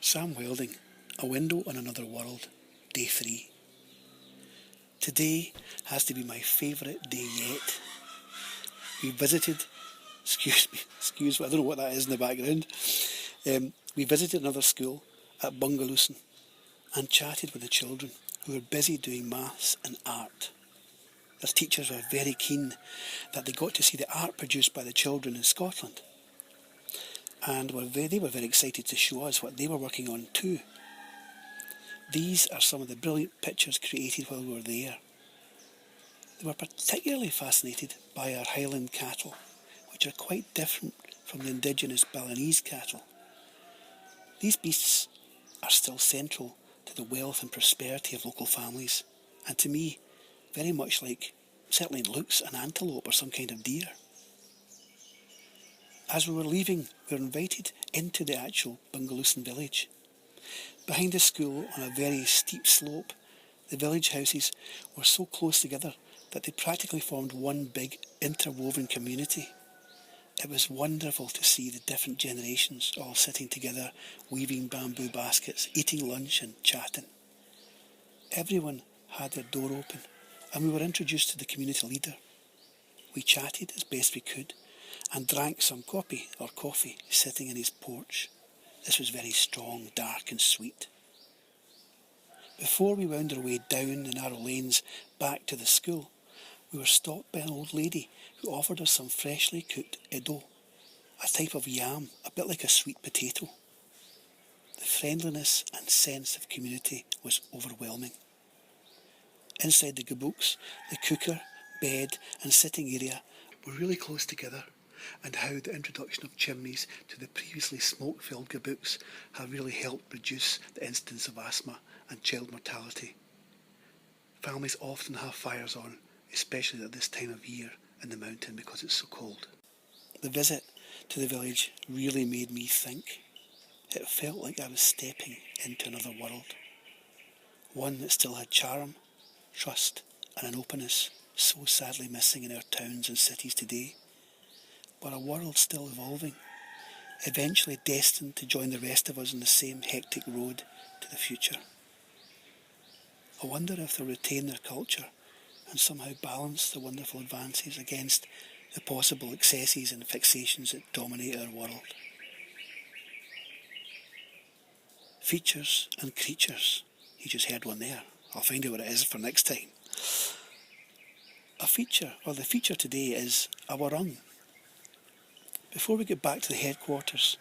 Sam Welding, A Window on Another World, Day 3. Today has to be my favourite day yet. We visited, excuse me, I don't know what that is in the background. We visited another school at Pengalusan and chatted with the children who were busy doing maths and art. Their teachers were very keen that they got to see the art produced by the children in Scotland. And they were very excited to show us what they were working on too. These are some of the brilliant pictures created while we were there. They were particularly fascinated by our highland cattle, which are quite different from the indigenous Balinese cattle. These beasts are still central to the wealth and prosperity of local families, and to me, very much like, certainly looks, an antelope or some kind of deer. As we were leaving, we were invited into the actual Pengalusan village. Behind the school, on a very steep slope, the village houses were so close together that they practically formed one big interwoven community. It was wonderful to see the different generations all sitting together, weaving bamboo baskets, eating lunch and chatting. Everyone had their door open, and we were introduced to the community leader. We chatted as best we could, and drank some kopi or coffee sitting in his porch. This was very strong, dark and sweet. Before we wound our way down the narrow lanes back to the school, we were stopped by an old lady who offered us some freshly cooked Eddoe, a type of yam, a bit like a sweet potato. The friendliness and sense of community was overwhelming. Inside the gubuks, the cooker, bed and sitting area were really close together, and how the introduction of chimneys to the previously smoke-filled gubuks have really helped reduce the incidence of asthma and child mortality. Families often have fires on, especially at this time of year in the mountain because it's so cold. The visit to the village really made me think. It felt like I was stepping into another world. One that still had charm, trust and an openness so sadly missing in our towns and cities today. But a world still evolving, eventually destined to join the rest of us on the same hectic road to the future. I wonder if they'll retain their culture and somehow balance the wonderful advances against the possible excesses and fixations that dominate our world. Features and creatures. You just heard one there. I'll find out what it is for next time. The feature today is our rung. Before we get back to the headquarters,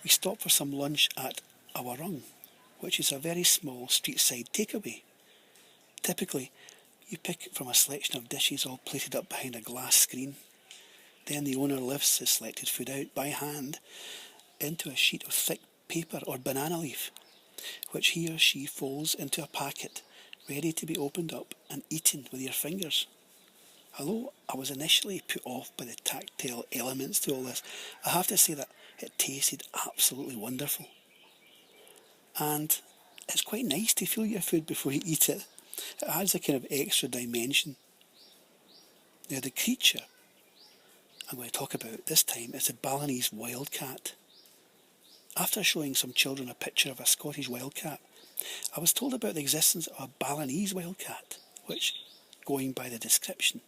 we stop for some lunch at our rung, which is a very small street-side takeaway. Typically, you pick from a selection of dishes all plated up behind a glass screen. Then the owner lifts the selected food out by hand into a sheet of thick paper or banana leaf, which he or she folds into a packet, ready to be opened up and eaten with your fingers. Although I was initially put off by the tactile elements to all this, I have to say that it tasted absolutely wonderful. And it's quite nice to feel your food before you eat it. It adds a kind of extra dimension. Now the creature I'm going to talk about this time is the Balinese wildcat. After showing some children a picture of a Scottish wildcat, I was told about the existence of a Balinese wildcat, which, going by the description,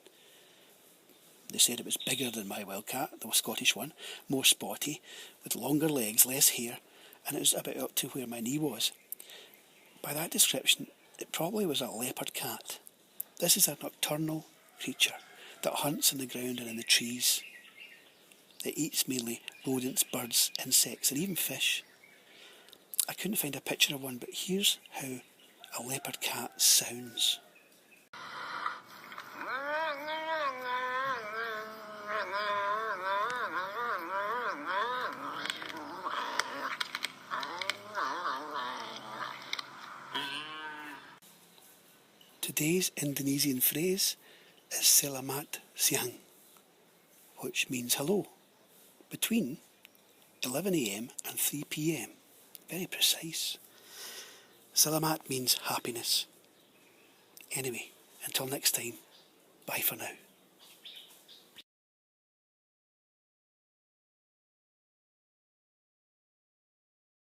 they said it was bigger than my wildcat, the Scottish one, more spotty, with longer legs, less hair, and it was about up to where my knee was. By that description, it probably was a leopard cat. This is a nocturnal creature that hunts on the ground and in the trees. It eats mainly rodents, birds, insects and even fish. I couldn't find a picture of one, but here's how a leopard cat sounds. Today's Indonesian phrase is selamat siang, which means hello, between 11 AM and 3 PM. Very precise. Selamat means happiness. Anyway, until next time, bye for now.